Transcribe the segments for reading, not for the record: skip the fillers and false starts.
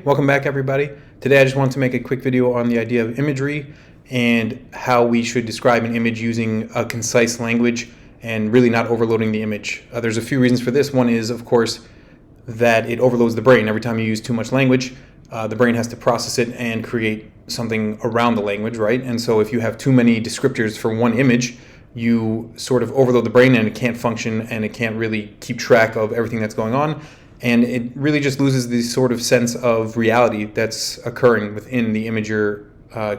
welcome back everybody. Today I just wanted to make a quick video on the idea of imagery and how we should describe an image using a concise language and really not overloading the image. There's a few reasons for this. One is, of course, that it overloads the brain. Every time you use too much language, the brain has to process it and create something around the language, right? And so if you have too many descriptors for one image, you sort of overload the brain and it can't function and it can't really keep track of everything that's going on. And it really just loses the sort of sense of reality that's occurring within the image you're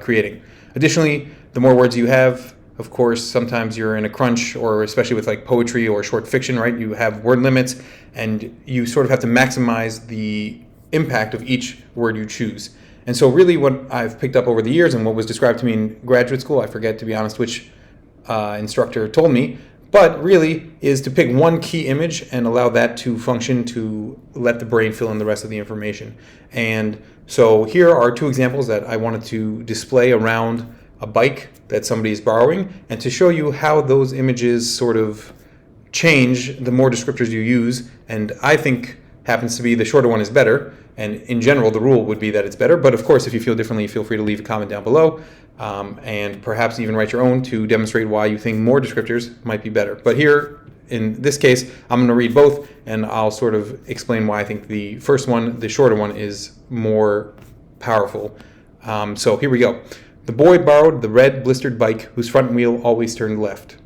creating. Additionally, the more words you have, of course, sometimes you're in a crunch, or especially with like poetry or short fiction, right? You have word limits and you sort of have to maximize the impact of each word you choose. And so really what I've picked up over the years and what was described to me in graduate school, I forget, to be honest, which instructor told me, but really is to pick one key image and allow that to function to let the brain fill in the rest of the information. And so here are two examples that I wanted to display around a bike that somebody is borrowing, and to show you how those images sort of change the more descriptors you use. And I think happens to be the shorter one is better, and in general the rule would be that it's better, but of course if you feel differently, feel free to leave a comment down below, and perhaps even write your own to demonstrate why you think more descriptors might be better. But here in this case I'm going to read both and I'll sort of explain why I think the first one, the shorter one, is more powerful. So here we go. The boy borrowed the red blistered bike whose front wheel always turned left.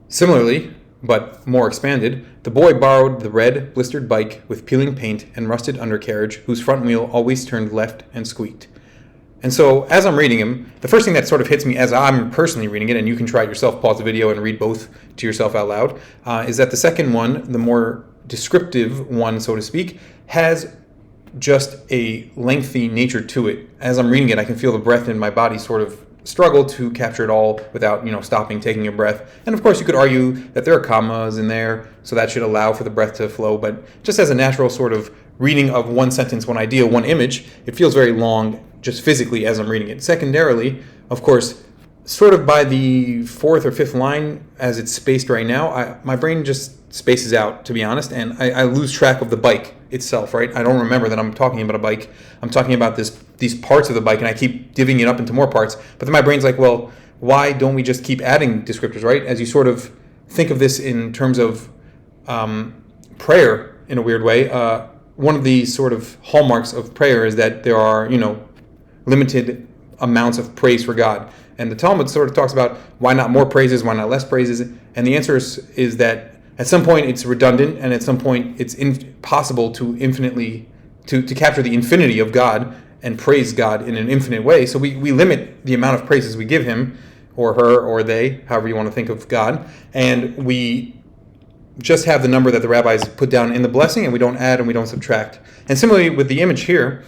Similarly, but more expanded, the boy borrowed the red blistered bike with peeling paint and rusted undercarriage whose front wheel always turned left and squeaked. And so as I'm reading him, the first thing that sort of hits me as I'm personally reading it, and you can try it yourself, pause the video and read both to yourself out loud, is that the second one, the more descriptive one, so to speak, has just a lengthy nature to it. As I'm reading it, I can feel the breath in my body sort of struggle to capture it all without, stopping, taking your breath. And of course you could argue that there are commas in there, so that should allow for the breath to flow, but just as a natural sort of reading of one sentence, one idea, one image, it feels very long just physically as I'm reading it. Secondarily, of course, sort of by the fourth or fifth line as it's spaced right now, my brain just spaces out, to be honest, and I lose track of the bike itself, right? I don't remember that I'm talking about a bike. I'm talking about these parts of the bike, and I keep divvying it up into more parts. But then my brain's like, well, why don't we just keep adding descriptors, right? As you sort of think of this in terms of prayer in a weird way, one of the sort of hallmarks of prayer is that there are, limited amounts of praise for God. And the Talmud sort of talks about why not more praises, why not less praises? And the answer is that at some point it's redundant, and at some point it's impossible to infinitely to capture the infinity of God and praise God in an infinite way. So we limit the amount of praises we give him or her or they, however you want to think of God, and we just have the number that the rabbis put down in the blessing, and we don't add and we don't subtract. And similarly with the image here,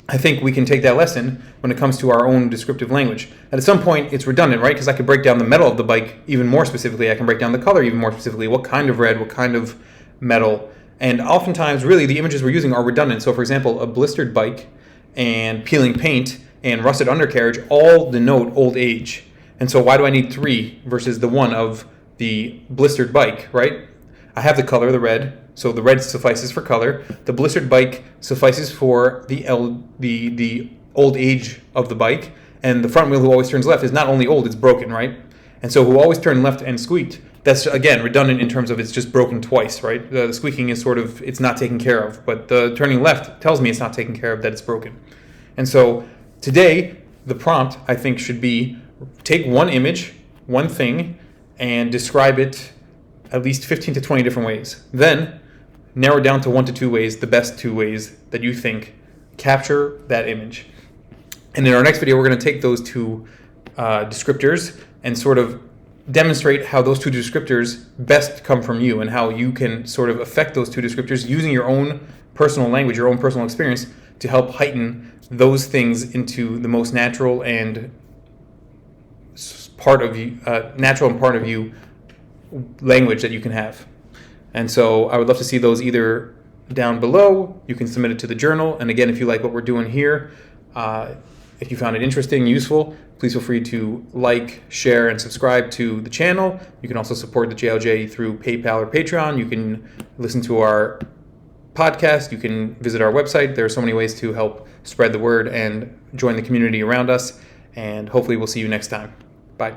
I think we can take that lesson when it comes to our own descriptive language. At some point, it's redundant, right? Because I could break down the metal of the bike even more specifically. I can break down the color even more specifically. What kind of red, what kind of metal. And oftentimes, really, the images we're using are redundant. So, for example, a blistered bike and peeling paint and rusted undercarriage all denote old age. And so why do I need three versus the one of the blistered bike, right? I have the color, the red. So the red suffices for color. The blistered bike suffices for the old age of the bike. And the front wheel who always turns left is not only old, it's broken, right? And so who always turned left and squeaked, that's, again, redundant in terms of it's just broken twice, right? The squeaking is sort of, it's not taken care of. But the turning left tells me it's not taken care of, that it's broken. And so today, the prompt, I think, should be take one image, one thing, and describe it at least 15 to 20 different ways. Then narrow down to 1 to 2 ways, the best 2 ways that you think capture that image. And in our next video, we're going to take those two descriptors and sort of demonstrate how those two descriptors best come from you and how you can sort of affect those two descriptors using your own personal language, your own personal experience to help heighten those things into the most natural and part of you language that you can have. And so I would love to see those either down below. You can submit it to the journal. And again, if you like what we're doing here, if you found it interesting, useful, please feel free to like, share, and subscribe to the channel. You can also support the JLJ through PayPal or Patreon. You can listen to our podcast. You can visit our website. There are so many ways to help spread the word and join the community around us. And hopefully we'll see you next time. Bye.